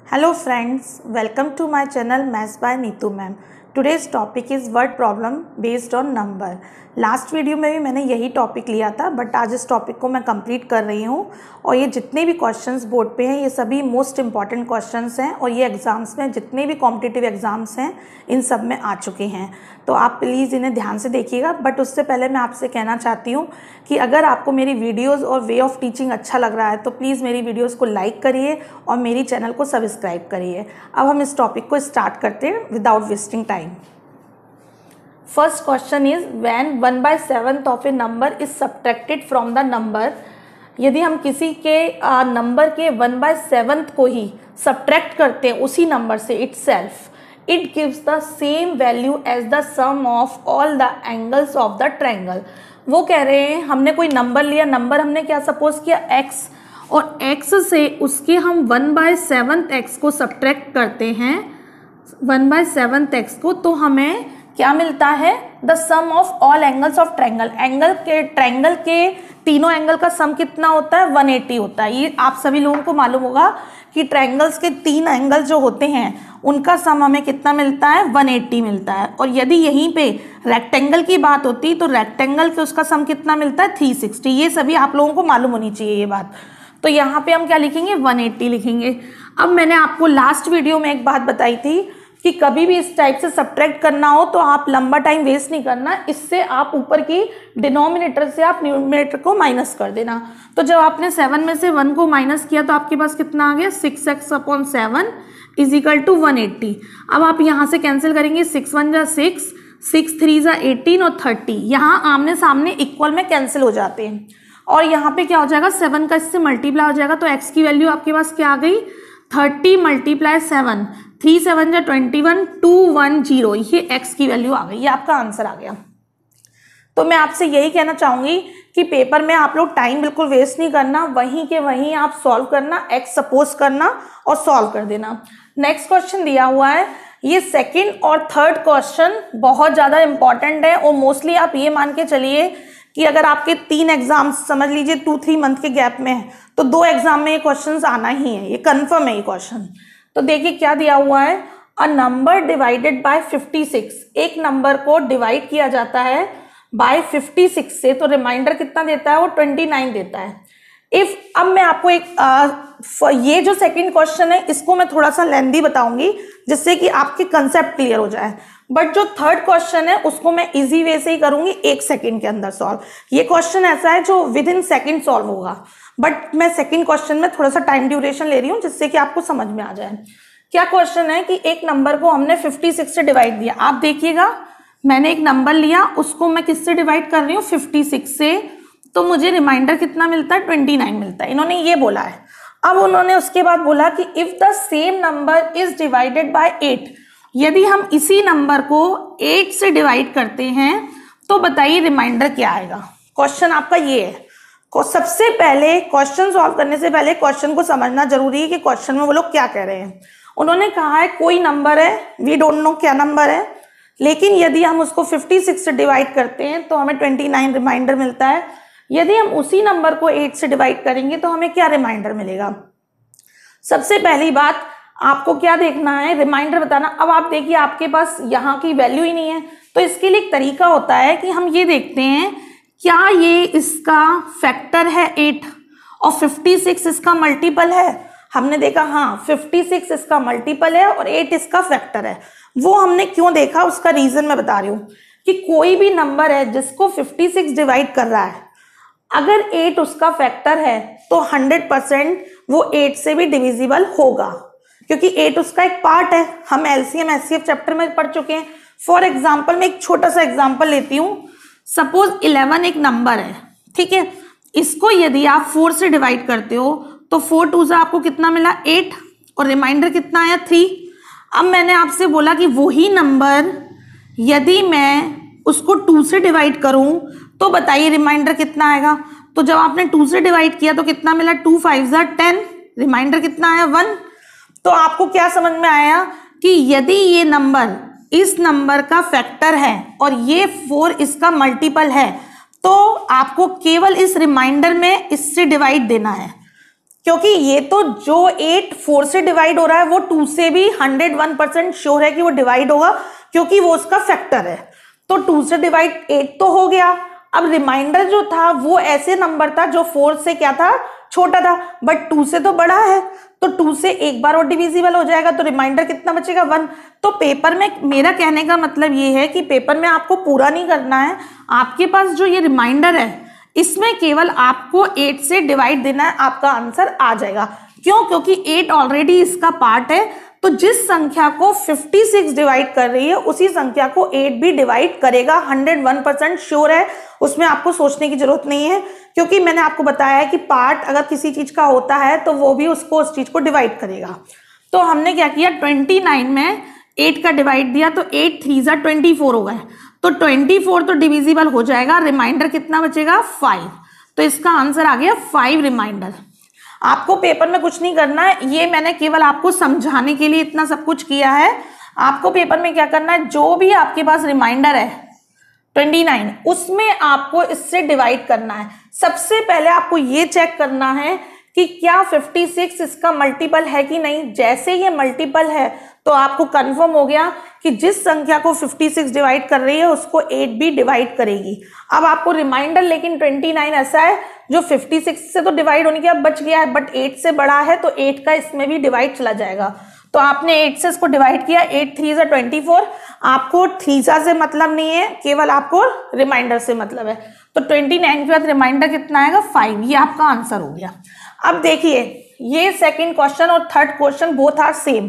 Hello friends, welcome to my channel Maths by Neetu ma'am. Today's topic is word problem based on number. Last video में भी मैंने यही topic लिया था but आज इस टॉपिक को मैं कंप्लीट कर रही हूँ और ये जितने भी क्वेश्चंस बोर्ड पे हैं ये सभी मोस्ट इंपॉर्टेंट क्वेश्चंस हैं और ये एग्ज़ाम्स में जितने भी कॉम्पिटिटिव एग्ज़ाम्स हैं इन सब में आ चुके हैं। तो आप प्लीज़ इन्हें ध्यान से देखिएगा। बट उससे पहले मैं आपसे कहना चाहती हूँ कि अगर आपको मेरी वीडियोज़ और वे ऑफ टीचिंग अच्छा लग रहा है तो प्लीज़ मेरी वीडियोज़ को लाइक करिए और मेरी चैनल को सब्सक्राइब करिए। अब हम इस टॉपिक को स्टार्ट करते हैं without wasting time. First question is when 1/7 of A number is subtracted from the number. यदि हम किसी के नंबर के 1/7 को ही सब्ट्रैक्ट करते हैं उसी नंबर से itself, it gives the same value as the sum of all the angles of the triangle. वो कह रहे हैं हमने कोई नंबर लिया, नंबर हमने क्या सपोज किया x, और x से उसके हम 1/7 x को सब्ट्रैक्ट करते हैं 1/7 x को, तो हमें क्या मिलता है? The sum of all angles of triangle. Triangle के तीनों एंगल का सम कितना होता है? 180 होता है। ये आप सभी लोगों को मालूम होगा कि ट्रायंगल्स के 3 एंगल जो होते हैं उनका सम हमें कितना मिलता है? 180 मिलता है। और यदि यहीं पे रेक्टेंगल की बात होती तो रेक्टेंगल के उसका सम कितना मिलता है? 360। ये सभी आप लोगों को मालूम होनी चाहिए ये बात। तो यहाँ पे हम क्या लिखेंगे? 180 लिखेंगे। अब मैंने आपको लास्ट वीडियो में एक बात बताई थी कि कभी भी इस टाइप से सब्ट्रैक्ट करना हो तो आप लंबा टाइम वेस्ट नहीं करना, इससे आप ऊपर की डिनोमिनेटर से आप न्यूमरेटर को माइनस कर देना। तो जब आपने 7 में से 1 को माइनस किया तो आपके पास कितना आ गया? 6x/7 is equal to 180। अब आप यहाँ से कैंसिल करेंगे, 6 1 जा 6, 6 3 जा 18 और 30 यहाँ आमने सामने इक्वल में कैंसिल हो जाते हैं। और यहाँ पे क्या हो जाएगा? 7 का इससे मल्टीप्लाई हो जाएगा, तो x की वैल्यू आपके पास क्या आ गई? 30 × 7, 3 7 जा 21, 210, ये x की वैल्यू आ गई। ये आपका आंसर आ गया। तो मैं आपसे यही कहना चाहूंगी कि पेपर में आप लोग टाइम बिल्कुल वेस्ट नहीं करना, वहीं के वहीं आप सॉल्व करना, x सपोज करना और सॉल्व कर देना। नेक्स्ट क्वेश्चन दिया हुआ है, ये सेकंड और थर्ड क्वेश्चन बहुत ज़्यादा इंपॉर्टेंट है और मोस्टली आप ये मान के चलिए कि अगर आपके 3 एग्जाम्स समझ लीजिए 2-3 मंथ के गैप में है तो 2 एग्जाम में ये क्वेश्चन आना ही है, ये कन्फर्म है ये क्वेश्चन। तो देखिए क्या दिया हुआ है, अ नंबर डिवाइडेड बाय 56। एक नंबर को डिवाइड किया जाता है बाय 56 से, तो रिमाइंडर कितना देता है? वो 29 देता है। इफ अब मैं आपको ये जो सेकंड क्वेश्चन है इसको मैं थोड़ा सा लेंदी बताऊंगी जिससे कि आपके कंसेप्ट क्लियर हो जाए, बट जो थर्ड क्वेश्चन है उसको मैं इजी वे से ही करूंगी, 1 सेकंड के अंदर सॉल्व। ये क्वेश्चन ऐसा है जो विद इन सेकंड सॉल्व होगा, बट मैं सेकंड क्वेश्चन में थोड़ा सा टाइम ड्यूरेशन ले रही हूँ जिससे कि आपको समझ में आ जाए। क्या क्वेश्चन है कि एक नंबर को हमने 56 से डिवाइड दिया। आप देखिएगा मैंने एक नंबर लिया, उसको मैं किससे डिवाइड कर रही हूँ? 56 से, तो मुझे रिमाइंडर कितना मिलता है? 29 मिलता है। इन्होंने ये बोला है। अब उन्होंने उसके बाद बोला कि if the same number is divided by 8, यदि हम इसी नंबर को 8 से डिवाइड करते हैं तो बताइए रिमाइंडर क्या आएगा। क्वेश्चन आपका ये है। सबसे पहले क्वेश्चन सॉल्व करने से पहले क्वेश्चन को समझना जरूरी है कि क्वेश्चन में वो लोग क्या कह रहे हैं। उन्होंने कहा है कोई नंबर है, वी डोंट नो क्या नंबर है, लेकिन यदि हम उसको 56 से डिवाइड करते हैं तो हमें 29 रिमाइंडर मिलता है। यदि हम उसी नंबर को 8 से डिवाइड करेंगे तो हमें क्या रिमाइंडर मिलेगा? सबसे पहली बात आपको क्या देखना है? रिमाइंडर बताना। अब आप देखिए आपके पास यहाँ की वैल्यू ही नहीं है, तो इसके लिए एक तरीका होता है कि हम ये देखते हैं क्या ये इसका फैक्टर है 8 और 56 इसका मल्टीपल है। हमने देखा हाँ 56 इसका मल्टीपल है और 8 इसका फैक्टर है। वो हमने क्यों देखा उसका रीजन मैं बता रही हूँ कि कोई भी नंबर है जिसको 56 डिवाइड कर रहा है, अगर 8 उसका फैक्टर है तो 100% वो 8 से भी डिविजिबल होगा, क्योंकि 8 उसका एक पार्ट है। हम एलसीएम एचसीएफ चैप्टर में पढ़ चुके हैं। फॉर एग्जाम्पल मैं एक छोटा सा एग्जाम्पल लेती हूँ। सपोज 11 एक नंबर है, ठीक है, इसको यदि आप 4 से डिवाइड करते हो तो 4 2 से आपको कितना मिला? 8 और रिमाइंडर कितना आया? 3। अब मैंने आपसे बोला कि वही नंबर यदि मैं उसको 2 से डिवाइड करूं तो बताइए रिमाइंडर कितना आएगा। तो जब आपने 2 से डिवाइड किया तो कितना मिला? 2 5 जा 10, रिमाइंडर कितना आया? 1। तो आपको क्या समझ में आया कि यदि ये नंबर इस नंबर का फैक्टर है और ये 4 इसका मल्टीपल है तो आपको केवल इस रिमाइंडर में इससे डिवाइड देना है। क्योंकि ये तो जो 8 4 से डिवाइड हो रहा है वो 2 से भी 101% श्योर है कि वो डिवाइड होगा, क्योंकि वो उसका फैक्टर है। तो 2 से डिवाइड 8 तो हो गया। अब रिमाइंडर जो था वो ऐसे नंबर था जो 4 से क्या था, छोटा था, बट 2 से तो बड़ा है, तो 2 से एक बार और डिविजिबल हो जाएगा, तो रिमाइंडर कितना बचेगा, 1। तो पेपर में मेरा कहने का मतलब ये है कि पेपर में आपको पूरा नहीं करना है, आपके पास जो ये रिमाइंडर है इसमें केवल आपको 8 से डिवाइड देना है, आपका आंसर आ जाएगा। क्यों? क्योंकि 8 ऑलरेडी इसका पार्ट है, तो जिस संख्या को 56 डिवाइड कर रही है उसी संख्या को 8 भी डिवाइड करेगा, 101% श्योर है, उसमें आपको सोचने की जरूरत नहीं है, क्योंकि मैंने आपको बताया है कि पार्ट अगर किसी चीज का होता है तो वो भी उसको उस चीज को डिवाइड करेगा। तो हमने क्या किया, 29 में 8 का डिवाइड दिया, तो 8 3 जा 24 हो गए, तो 24 तो डिविजिबल हो जाएगा, रिमाइंडर कितना बचेगा, 5। तो इसका आंसर आ गया 5 रिमाइंडर। आपको पेपर में कुछ नहीं करना है, ये मैंने केवल आपको समझाने के लिए इतना सब कुछ किया है। आपको पेपर में क्या करना है, जो भी आपके पास रिमाइंडर है 29, उसमें आपको इससे डिवाइड करना है। सबसे पहले आपको ये चेक करना है कि क्या 56 इसका मल्टीपल है कि नहीं। जैसे ये मल्टीपल है तो आपको कंफर्म हो गया कि जिस संख्या को 56 डिवाइड कर रही है उसको 8 भी डिवाइड करेगी। अब आपको रिमाइंडर लेकिन 29 ऐसा है जो 56 से तो डिवाइड होने के अब बच गया है, बट 8 से बड़ा है, तो 8 का इसमें भी डिवाइड चला जाएगा। तो आपने 8 से इसको डिवाइड किया, 8 3 जा 24, आपको 3 से मतलब नहीं है, केवल आपको रिमाइंडर से मतलब है। तो 29 के बाद रिमाइंडर कितना आएगा, 5। ये आपका आंसर हो गया। अब देखिए, ये सेकंड क्वेश्चन और third question both are same.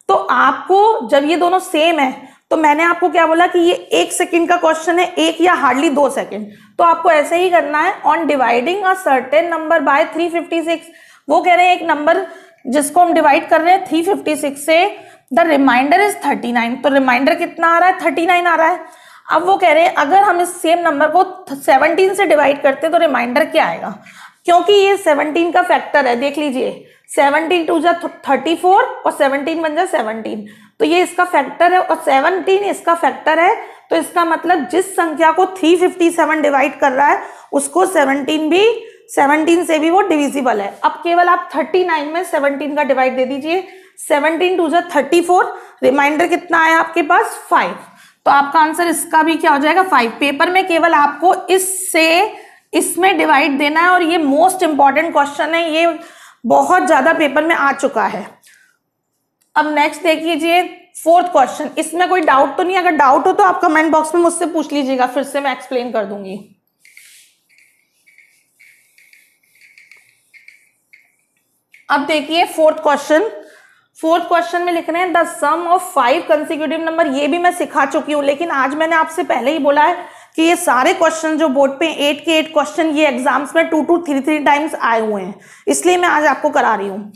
तो आपको जब ये दोनों सेम है तो मैंने आपको क्या बोला कि ये 1 सेकंड का क्वेश्चन है, 1 या हार्डली 2 सेकंड। तो आपको ऐसे ही करना है, on dividing a certain number by 356। वो कह रहे हैं एक नंबर जिसको हम डिवाइड कर रहे हैं 356 से, द रिमाइंडर इज 39। तो रिमाइंडर कितना आ रहा है, 39 आ रहा है। अब वो कह रहे हैं अगर हम इस सेम नंबर को 17 से डिवाइड करते तो रिमाइंडर क्या आएगा, क्योंकि ये 17 का फैक्टर है। देख लीजिए, 17 2 जा 34 और 17 बन जा 17, तो ये इसका फैक्टर है और 17 इसका फैक्टर है। तो इसका मतलब जिस संख्या को 357 डिवाइड कर रहा है उसको 17 से भी वो डिविजिबल है। अब केवल आप 39 में 17 का डिवाइड दे दीजिए, 17 2 जा 34, रिमाइंडर कितना आया आपके पास, 5। तो आपका आंसर इसका भी क्या हो जाएगा, 5। पेपर में केवल आपको इससे इसमें डिवाइड देना है, और ये मोस्ट इंपॉर्टेंट क्वेश्चन है, ये बहुत ज्यादा पेपर में आ चुका है। अब नेक्स्ट देख लीजिए, फोर्थ क्वेश्चन। इसमें कोई डाउट तो नहीं? अगर डाउट हो तो आप कमेंट बॉक्स में मुझसे पूछ लीजिएगा, फिर से मैं एक्सप्लेन कर दूंगी। अब देखिए फोर्थ क्वेश्चन। फोर्थ क्वेश्चन में लिख रहे हैं the sum of 5 consecutive number. ये भी मैं सिखा चुकी हूं, लेकिन आज मैंने आपसे पहले ही बोला है कि ये सारे क्वेश्चन जो बोर्ड पे 8 के 8 क्वेश्चन ये एग्जाम्स में 2 to 3 टाइम्स आए हुए हैं, इसलिए मैं आज आपको करा रही हूँ।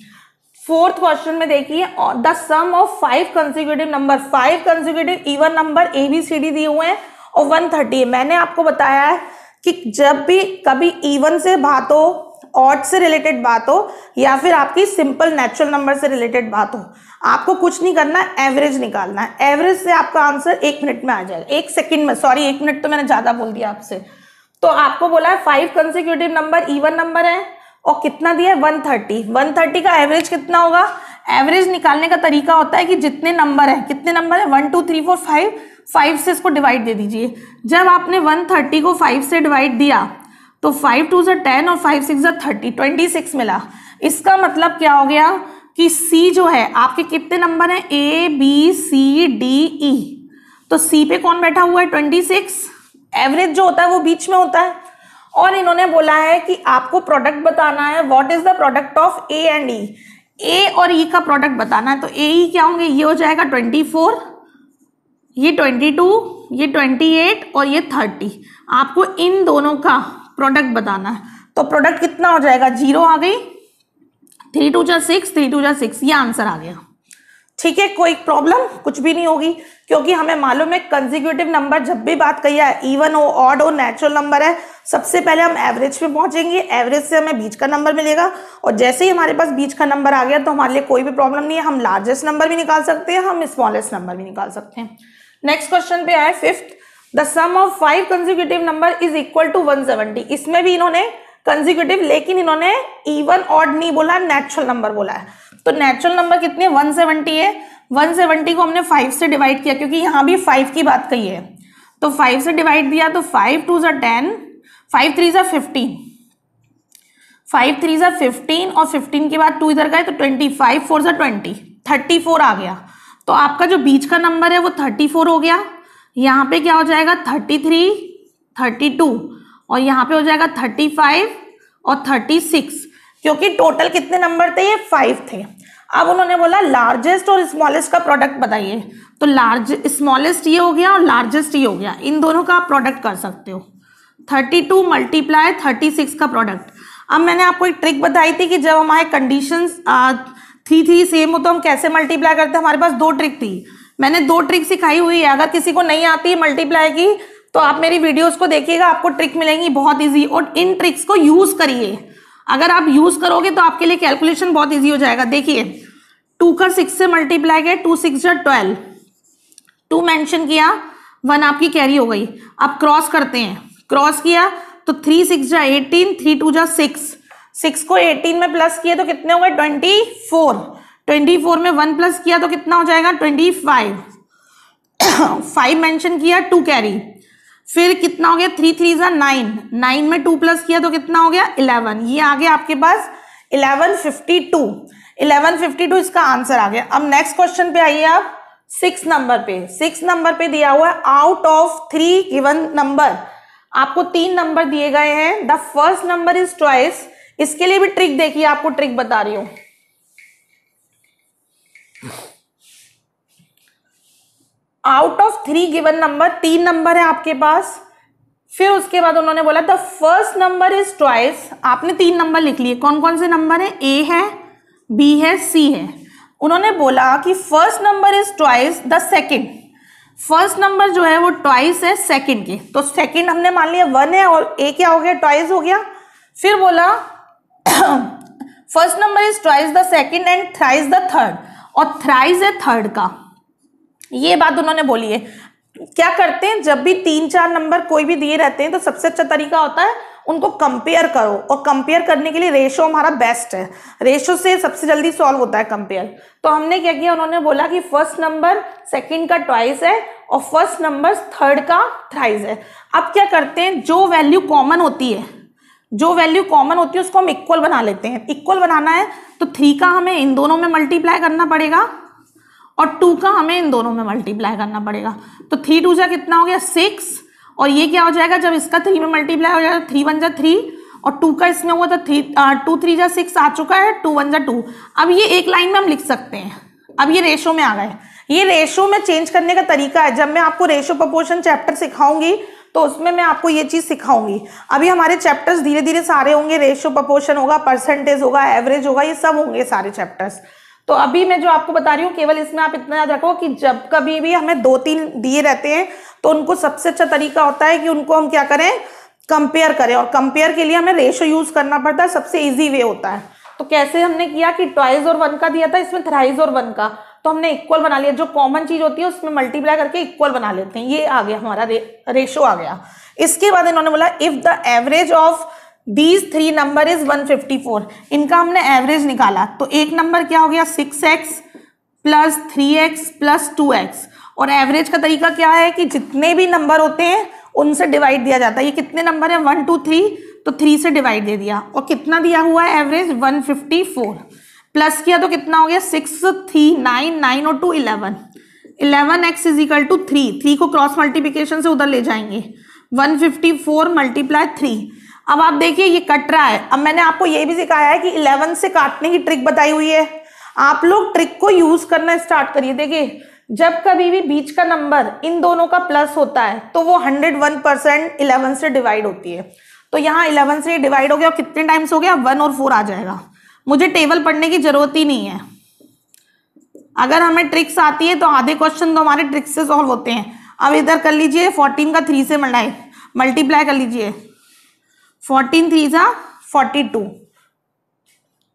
फोर्थ क्वेश्चन में देखिए, the sum of 5 consecutive number, 5 consecutive even number ABCD दिए हुए हैं और 130 है। मैंने आपको बताया है कि जब भी कभी इवन से बात हो, ऑड से रिलेटेड बात हो, या फिर आपकी सिंपल नेचुरल नंबर से रिलेटेड बात हो, आपको कुछ नहीं करना है, एवरेज निकालना है। एवरेज से आपका आंसर 1 मिनट में आ जाएगा, 1 सेकंड में, सॉरी 1 मिनट तो मैंने ज्यादा बोल दिया आपसे। तो आपको बोला है 5 कंसेक्यूटिव नंबर इवन नंबर है और कितना दिया है, 130। 130 का एवरेज कितना होगा? एवरेज निकालने का तरीका होता है कि जितने नंबर है, कितने नंबर है, 1 2 3 4 5, 5 से इसको डिवाइड दे दीजिए। जब आपने 130 को 5 से डिवाइड दिया तो 5 2 जा 10 और 5 6 जा 30, 26 मिला। इसका मतलब क्या हो गया कि C जो है आपके कितने नंबर हैं, ABCDE, तो C पे कौन बैठा हुआ है, 26। एवरेज जो होता है वो बीच में होता है। और इन्होंने बोला है कि आपको प्रोडक्ट बताना है, what is the product of A and E। A और E का प्रोडक्ट बताना है, तो AE क्या होंगे, ये हो जाएगा 24, ये 22, ये 28 और ये 30। आपको इन दोनों का प्रोडक्ट बताना है, तो प्रोडक्ट कितना हो जाएगा, 0 आ गई, 3 2 जा 6, 3 2 जा 6, ये आंसर आ गया। ठीक है, कोई प्रॉब्लम कुछ भी नहीं होगी, क्योंकि हमें मालूम है कंसेक्यूटिव नंबर जब भी बात कही है, इवन हो, ऑड हो, नेचुरल नंबर है, सबसे पहले हम एवरेज पे पहुंचेंगे, एवरेज से हमें बीच का नंबर मिलेगा, और जैसे ही हमारे पास बीच का नंबर आ गया तो हमारे लिए कोई भी प्रॉब्लम नहीं है, हम लार्जेस्ट नंबर भी निकाल सकते हैं, हम स्मॉलेस्ट नंबर भी निकाल सकते हैं। नेक्स्ट क्वेश्चन पे आए fifth, the sum of 5 consecutive number is equal to 170। इसमें भी इन्होंने कंसेक्यूटिव, लेकिन इन्होंने इवन ऑड नहीं बोला, नेचुरल नंबर बोला है। तो नेचुरल नंबर कितने 170 है, 170 को हमने 5 से डिवाइड किया क्योंकि यहाँ भी 5 की बात कही है, तो 5 से डिवाइड दिया तो 5 2 ज़ा 10, 5 3 ज़ा 15, 5 3 ज़ा 15 और 15 के बाद 2 इधर गए तो 25, 4 ज़ा 20, 34 आ गया। तो आपका जो बीच का नंबर है वो 34 हो गया। यहाँ पे क्या हो जाएगा 33, 32 और यहाँ पे हो जाएगा 35 और 36, क्योंकि टोटल कितने नंबर थे, ये 5 थे। अब उन्होंने बोला लार्जेस्ट और स्मॉलेस्ट का प्रोडक्ट बताइए, तो स्मॉलेस्ट ये हो गया और लार्जेस्ट ये हो गया, इन दोनों का आप प्रोडक्ट कर सकते हो। 32 मल्टीप्लाई 36 का प्रोडक्ट। अब मैंने आपको एक ट्रिक बताई थी कि जब हमारे कंडीशंस 3 3 सेम हो तो हम कैसे मल्टीप्लाई करते हैं। हमारे पास 2 ट्रिक थी, मैंने 2 ट्रिक सिखाई हुई है। अगर किसी को नहीं आती है मल्टीप्लाई की तो आप मेरी वीडियोस को देखिएगा, आपको ट्रिक मिलेंगी बहुत इजी, और इन ट्रिक्स को यूज करिए। अगर आप यूज करोगे तो आपके लिए कैलकुलेशन बहुत इजी हो जाएगा। देखिए 2 का 6 से मल्टीप्लाई किया, 2 6 जा 12, 2 मेंशन किया, 1 आपकी कैरी हो गई। अब क्रॉस करते हैं, क्रॉस किया तो 3 6 जा 18, 3 2 जा 6, 6 को 18 में प्लस किए तो कितने हो गए 24, 24 में 1 प्लस किया तो कितना हो जाएगा 25, 5 मेंशन किया, 2 कैरी, फिर कितना हो गया 3 3 जा 9, 9 में 2 प्लस किया तो कितना हो गया 11, ये आ गया आपके पास 1152, 1152 इसका आंसर आ गया। अब नेक्स्ट क्वेश्चन पे आइए आप 6 नंबर पे। 6 नंबर पे दिया हुआ है आउट ऑफ 3 गिवन नंबर, आपको 3 नंबर दिए गए हैं, the first number is twice. इसके लिए भी ट्रिक देखिए, आपको ट्रिक बता रही हूं। Out of 3 given number, 3 number है आपके पास, फिर उसके बाद उन्होंने बोला the first number is twice. आपने 3 नंबर लिख लिए, कौन कौन से नंबर है, ए है, बी है, सी है। उन्होंने बोला कि first number is twice the second, first number जो है वो ट्वाइस है सेकंड के, तो सेकंड हमने मान लिया 1 है और ए क्या हो गया ट्वाइस हो गया। फिर बोला first number is twice the second and thrice the third, और थ्राइस है थर्ड का, ये बात उन्होंने बोली है। क्या करते हैं, जब भी 3 4 नंबर कोई भी दिए रहते हैं तो सबसे अच्छा तरीका होता है उनको कंपेयर करो, और कंपेयर करने के लिए रेशो हमारा बेस्ट है, रेशो से सबसे जल्दी सॉल्व होता है कंपेयर। तो हमने क्या किया, उन्होंने बोला कि फर्स्ट नंबर सेकंड का ट्वाइस है और फर्स्ट नंबर थर्ड का थ्राइस है। अब क्या करते हैं, जो वैल्यू कॉमन होती है, जो वैल्यू कॉमन होती है उसको हम इक्वल बना लेते हैं। इक्वल बनाना है तो 3 का हमें इन दोनों में मल्टीप्लाई करना पड़ेगा और 2 का हमें इन दोनों में मल्टीप्लाई करना पड़ेगा। तो 3 2 जा कितना हो गया 6, और ये क्या हो जाएगा जब इसका 3 में मल्टीप्लाई हो जाएगा 3 1 जा 3 और 2 का इसमें हुआ तो 2 3 जा 6 आ चुका है, 2 1 जा 2। अब ये एक लाइन में हम लिख सकते हैं। अब ये रेशो में आ गए, ये रेशो में चेंज करने का तरीका है। जब मैं आपको रेशो प्रोपोर्शन चैप्टर सिखाऊंगी तो उसमें मैं आपको ये चीज सिखाऊंगी। अभी हमारे चैप्टर्स धीरे धीरे सारे होंगे, रेशो प्रोपोर्शन होगा, परसेंटेज होगा, एवरेज होगा, ये सब होंगे सारे चैप्टर्स। तो अभी मैं जो आपको बता रही हूँ केवल इसमें आप इतना याद रखो कि जब कभी भी हमें 2 3 दिए रहते हैं तो उनको सबसे अच्छा तरीका होता है कि उनको हम क्या करें, कंपेयर करें, और कंपेयर के लिए हमें रेशो यूज करना पड़ता है, सबसे इजी वे होता है। तो कैसे हमने किया कि ट्वाइस और 1 का दिया था, इसमें थ्राइस और 1 का, तो हमने इक्वल बना लिया, जो कॉमन चीज होती है उसमें मल्टीप्लाई करके इक्वल बना लेते हैं, ये आ गया हमारा रेशो आ गया। इसके बाद इन्होंने बोला if the average of these 3 number is 154, इनका हमने एवरेज निकाला तो एक नंबर क्या हो गया 6x plus 3x plus 2x, और एवरेज का तरीका क्या है कि जितने भी नंबर होते हैं उनसे डिवाइड दिया जाता है। ये कितने नंबर है 1 2 3, तो 3 से डिवाइड दे दिया, और कितना दिया हुआ है एवरेज 154, प्लस किया तो कितना हो गया 6 3 9 9 और 2 11, 11x इज इक्वल टू 3 को क्रॉस मल्टीप्लिकेशन से उधर ले जाएंगे, 154 मल्टीप्लाई 3। अब आप देखिए ये कट रहा है। अब मैंने आपको ये भी सिखाया है कि 11 से काटने की ट्रिक बताई हुई है, आप लोग ट्रिक को यूज करना स्टार्ट करिए। देखिए जब कभी भी बीच का नंबर इन दोनों का प्लस होता है तो वो 101% 11 से डिवाइड होती है। तो यहाँ 11 से डिवाइड हो गया, और कितने टाइम्स हो गया 1 और 4 आ जाएगा। मुझे टेबल पढ़ने की जरूरत ही नहीं है, अगर हमें ट्रिक्स आती है तो आधे क्वेश्चन तो हमारे ट्रिक्स से सॉल्व होते हैं। अब इधर कर लीजिए 14 का 3 से मल्टीप्लाई कर लीजिए, 14 3 जा 42,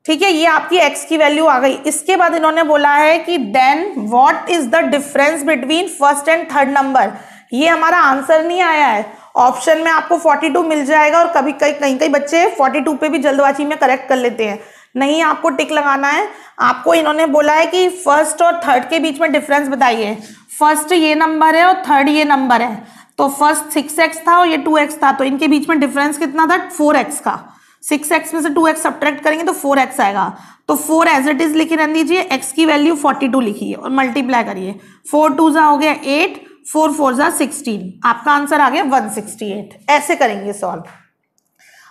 ठीक है, ये आपकी x की वैल्यू आ गई। इसके बाद इन्होंने बोला है कि then what is the difference between first and third number, ये हमारा आंसर नहीं आया है, ऑप्शन में आपको 42 मिल जाएगा और कभी कई बच्चे 42 पे भी जल्दबाजी में करेक्ट कर लेते हैं। नहीं, आपको टिक लगाना है। आपको इन्होंने बोला है कि फर्स्ट और थर्ड के बीच में डिफरेंस बताइए। फर्स्ट ये नंबर है और थर्ड ये नंबर है, तो फर्स्ट 6x था और ये 2x था, तो इनके बीच में डिफरेंस कितना था? 4x का। 6x में से 2x सब्ट्रैक्ट करेंगे तो 4x आएगा, तो 4 एज इट इज लिखे रहने दीजिए। x की वैल्यू 42 लिखिए और मल्टीप्लाई करिए। 4 2 जा हो गया 8, 4 4 जा 16, आपका आंसर आ गया 168। ऐसे करेंगे सॉल्व।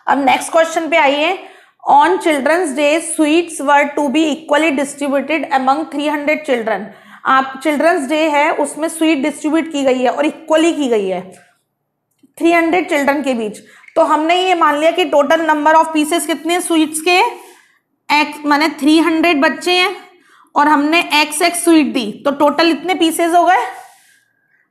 अब नेक्स्ट क्वेश्चन पे आइए। On children's day sweets were to be equally distributed among 300 children. आप चिल्ड्रंस डे है उसमें स्वीट डिस्ट्रीब्यूट की गई है और इक्वली की गई है 300 चिल्ड्रन के बीच। तो हमने ये मान लिया कि टोटल नंबर ऑफ पीसेस कितने स्वीट्स के, x माने 300 बच्चे हैं और हमने x स्वीट दी, तो टोटल इतने पीसेस हो गए।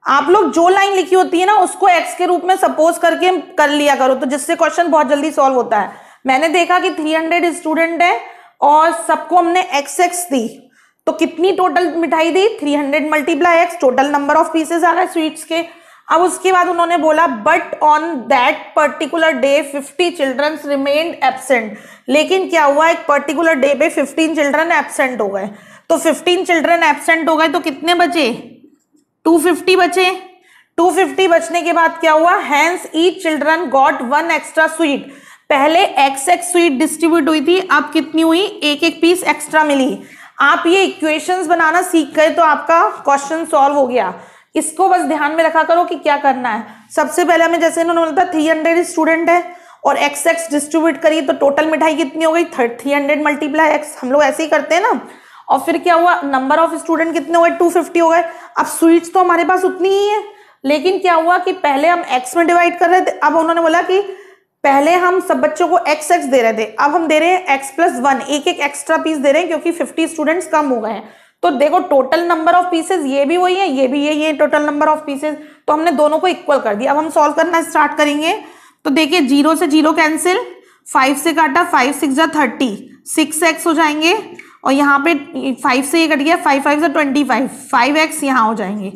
आप लोग जो लाइन लिखी होती है ना उसको x के रूप में सपोज करके कर लिया करो, तो जिससे क्वेश्चन बहुत जल्दी सॉल्व होता है। मैंने देखा कि 300 स्टूडेंट है और सबको हमने x दी, तो कितनी टोटल मिठाई दी? 300 multiply x, total number of pieces आ गए स्वीट्स के। अब उसके बाद उन्होंने बोला but on that particular day 50 children remained absent. लेकिन क्या हुआ, एक पर्टिकुलर डे पे 15 चिल्ड्रन एब्सेंट हो गए, तो 15 चिल्ड्रन एब्सेंट हो गए तो कितने बचे? 250 बचे। 250 बचने के बाद क्या हुआ, hence each children got 1 extra sweet. पहले x स्वीट डिस्ट्रीब्यूट हुई थी, अब कितनी हुई? एक एक पीस एक्स्ट्रा मिली। आप ये इक्वेशंस बनाना सीख गए तो आपका क्वेश्चन सॉल्व हो गया। इसको बस ध्यान में रखा करो कि क्या करना है। सबसे पहले हमें जैसे इन्होंने बोला था 300 स्टूडेंट है और x डिस्ट्रीब्यूट करिए, तो टोटल मिठाई कितनी हो गई? 300 मल्टीप्लाई x। हम लोग ऐसे ही करते हैं ना। और फिर क्या हुआ, नंबर ऑफ स्टूडेंट कितने हो गए? 250 हो गए। अब स्वीट्स तो हमारे पास उतनी ही है, लेकिन क्या हुआ कि पहले हम x में डिवाइड कर रहे थे, अब उन्होंने बोला कि पहले हम सब बच्चों को x दे रहे थे, अब हम दे रहे हैं x+1, एक एक एक्स्ट्रा पीस दे रहे हैं क्योंकि 50 स्टूडेंट्स कम हो गए हैं। तो देखो टोटल नंबर ऑफ पीसेस ये भी वही है, ये भी यही है टोटल नंबर ऑफ पीसेस, तो हमने दोनों को इक्वल कर दिया। अब हम सॉल्व करना स्टार्ट करेंगे। तो देखिए 0 से 0 कैंसिल, 5 से काटा, 5 6 जा 30, 6x हो जाएंगे और यहाँ पे 5 से ये कट गया, 5 5 जा 25, 5x यहाँ हो जाएंगे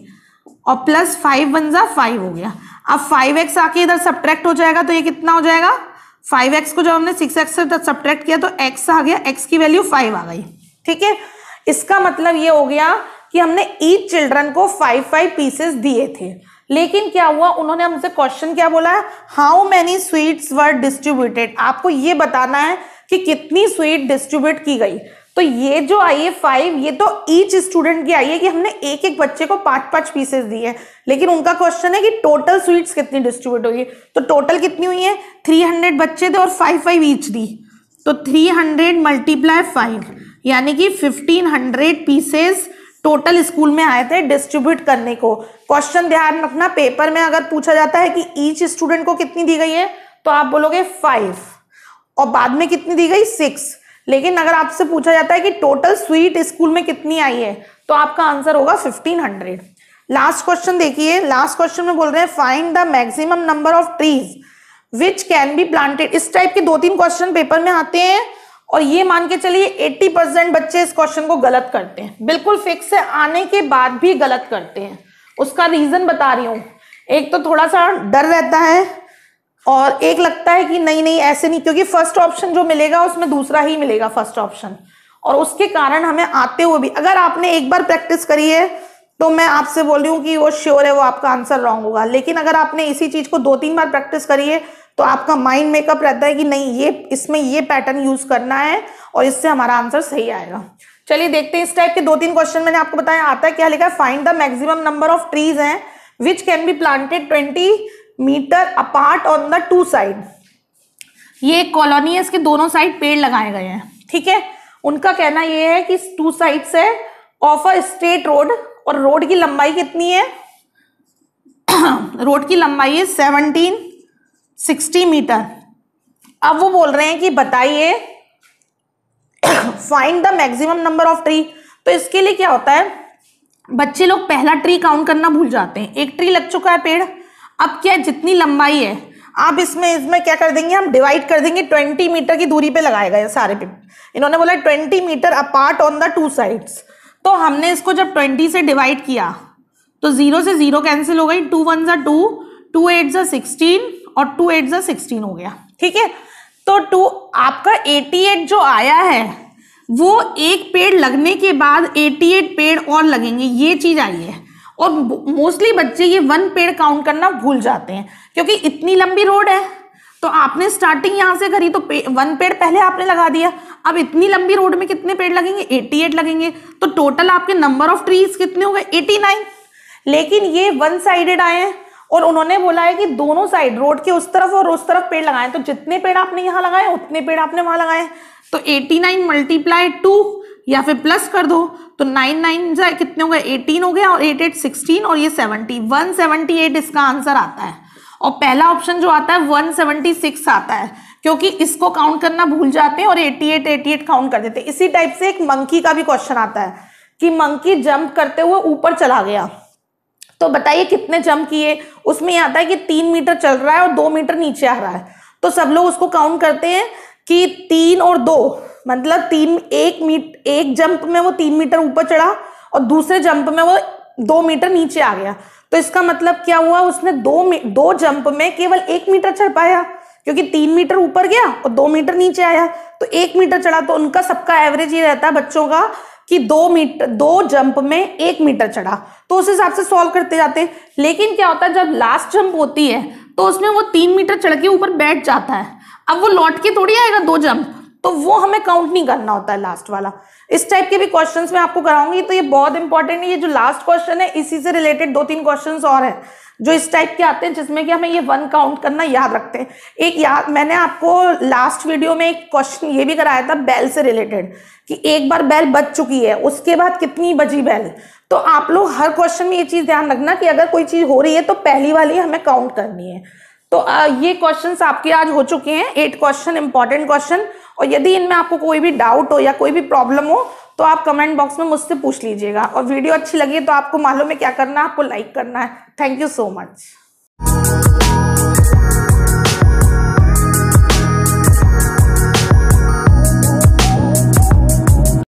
और प्लस 5 1 जा 5 हो गया। अब 5x आके इधर सब्ट्रैक्ट हो जाएगा, तो ये कितना हो जाएगा? 5x को जब हमने 6x से सब्ट्रैक्ट किया तो x आ गया, x की वैल्यू 5 आ गई। ठीक है, इसका मतलब ये हो गया कि हमने ईच चिल्ड्रन को 5 पीसेस दिए थे। लेकिन क्या हुआ, उन्होंने हमसे क्वेश्चन क्या बोला है, how many sweets were distributed. आपको ये बताना है कि कितनी स्वीट डिस्ट्रीब्यूट की गई। तो ये जो आई है 5, ये तो ईच स्टूडेंट की आई है कि हमने एक एक बच्चे को 5 पीसेस दिए, लेकिन उनका क्वेश्चन है कि टोटल स्वीट्स कितनी डिस्ट्रीब्यूट हुई है। तो टोटल कितनी हुई है? 300 बच्चे थे और 5 ईच दी, तो 300 मल्टीप्लाई 5 यानी कि 1500 पीसेस टोटल स्कूल में आए थे डिस्ट्रीब्यूट करने को। क्वेश्चन ध्यान रखना, पेपर में अगर पूछा जाता है कि ईच स्टूडेंट को कितनी दी गई है तो आप बोलोगे 5 और बाद में कितनी दी गई 6। लेकिन अगर आपसे पूछा जाता है कि टोटल स्वीट स्कूल में कितनी आई है तो आपका आंसर होगा 1500। लास्ट क्वेश्चन देखिए, लास्ट क्वेश्चन में बोल रहे हैं find the maximum number of trees which can be planted. इस टाइप के 2-3 क्वेश्चन पेपर में आते हैं और ये मान के चलिए 80% बच्चे इस क्वेश्चन को गलत करते हैं, बिल्कुल फिक्स से आने के बाद भी गलत करते हैं। उसका रीजन बता रही हूँ, एक तो थोड़ा सा डर रहता है और एक लगता है कि नहीं नहीं ऐसे नहीं, क्योंकि फर्स्ट ऑप्शन जो मिलेगा उसमें दूसरा ही मिलेगा फर्स्ट ऑप्शन, और उसके कारण हमें आते हुए भी अगर आपने एक बार प्रैक्टिस करी है तो मैं आपसे बोल रही हूँ कि वो श्योर है वो आपका आंसर रॉन्ग होगा। लेकिन अगर आपने इसी चीज को 2-3 बार प्रैक्टिस करी है तो आपका माइंड मेकअप रहता है कि नहीं ये इसमें ये पैटर्न यूज करना है और इससे हमारा आंसर सही आएगा। चलिए देखते हैं, इस टाइप के 2-3 क्वेश्चन मैंने आपको बताया आता है। क्या लिखा है, find the maximum number of trees हैं which can be planted 20 metre apart on the 2 side. ये कॉलोनी है, इसके दोनों साइड पेड़ लगाए गए हैं, ठीक है। उनका कहना ये है कि 2 साइड से ऑफ अ स्ट्रेट रोड, और रोड की लंबाई कितनी है रोड की लंबाई है 1760 मीटर। अब वो बोल रहे हैं कि बताइए find the maximum number of tree. तो इसके लिए क्या होता है, बच्चे लोग पहला ट्री काउंट करना भूल जाते हैं। एक ट्री लग चुका है पेड़, अब क्या जितनी लंबाई है आप इसमें क्या कर देंगे, हम डिवाइड कर देंगे। 20 मीटर की दूरी पे लगाए गए सारे पे। इन्होंने बोला 20 metre apart on the 2 sides. तो हमने इसको जब 20 से डिवाइड किया तो 0 से 0 कैंसिल हो गई, 2 1 जा 2, 2 8 जा 16 और 2 8 जा 16 हो गया, ठीक है। तो आपका 88 जो आया है वो एक पेड़ लगने के बाद 88 पेड़ और लगेंगे, ये चीज आई है। और मोस्टली बच्चे ये 1 पेड़ काउंट करना भूल जाते हैं, क्योंकि इतनी लंबी रोड है तो आपने स्टार्टिंग यहां से करी तो 1 पेड़ पहले आपने लगा दिया। अब इतनी लंबी रोड में कितने पेड़ लगेंगे? 88 लगेंगे। तो टोटल आपके नंबर ऑफ ट्रीज कितने हो गए? 89। लेकिन ये 1 साइडेड आए हैं और उन्होंने बोला है कि दोनों साइड, रोड के उस तरफ और उस तरफ पेड़ लगाए, तो जितने पेड़ आपने यहाँ लगाए उतने पेड़ आपने वहां लगाए। तो 89 मल्टीप्लाई 2 या फिर प्लस कर दो तो 9 9 कितने हो गए? 18 हो गया और 8 8 16 और ये 70, 178 इसका आंसर आता है। और पहला ऑप्शन जो आता है 176 आता है, क्योंकि इसको काउंट करना भूल जाते हैं और 88 काउंट कर देते हैं। इसी टाइप से एक मंकी का भी क्वेश्चन आता है कि मंकी जंप करते हुए ऊपर चला गया, तो बताइए कितने जंप किए। उसमें यह आता है कि 3 मीटर चल रहा है और 2 मीटर नीचे आ रहा है, तो सब लोग उसको काउंट करते हैं कि 3 और 2 मतलब 1 जंप में वो 3 मीटर ऊपर चढ़ा और दूसरे जंप में वो 2 मीटर नीचे आ गया। तो इसका मतलब क्या हुआ? उसने 2 जंप में केवल 1 मीटर चढ़ पाया, क्योंकि 3 मीटर ऊपर गया और 2 मीटर नीचे आया, तो 1 मीटर चढ़ा। तो उनका सबका एवरेज ये रहता है बच्चों का कि 2 जंप में 1 मीटर चढ़ा, तो उस हिसाब से सॉल्व करते जाते हैं। लेकिन क्या होता है जब लास्ट जंप होती है तो उसमें वो 3 मीटर चढ़ के ऊपर बैठ जाता है, अब वो लौट के थोड़ी आएगा 2 जंप, तो वो हमें काउंट नहीं करना होता है लास्ट वाला। इस टाइप के भी क्वेश्चंस मैं आपको कराऊंगी, तो ये बहुत इंपॉर्टेंट है। ये जो लास्ट क्वेश्चन है इसी से रिलेटेड 2-3 क्वेश्चंस और हैं जो इस टाइप के आते हैं, जिसमें कि हमें ये 1 काउंट करना याद रखते हैं। मैंने आपको लास्ट वीडियो में एक क्वेश्चन ये भी कराया था बेल से रिलेटेड, कि एक बार बेल बज चुकी है उसके बाद कितनी बजी बेल। तो आप लोग हर क्वेश्चन में ये चीज ध्यान रखना कि अगर कोई चीज हो रही है तो पहली वाली हमें काउंट करनी है। तो ये क्वेश्चंस आपके आज हो चुके हैं, 8 क्वेश्चन, इंपॉर्टेंट क्वेश्चन। और यदि इनमें आपको कोई भी डाउट हो या कोई भी प्रॉब्लम हो तो आप कमेंट बॉक्स में मुझसे पूछ लीजिएगा। और वीडियो अच्छी लगी तो आपको मालूम है क्या करना है, आपको लाइक करना है। Thank you so much.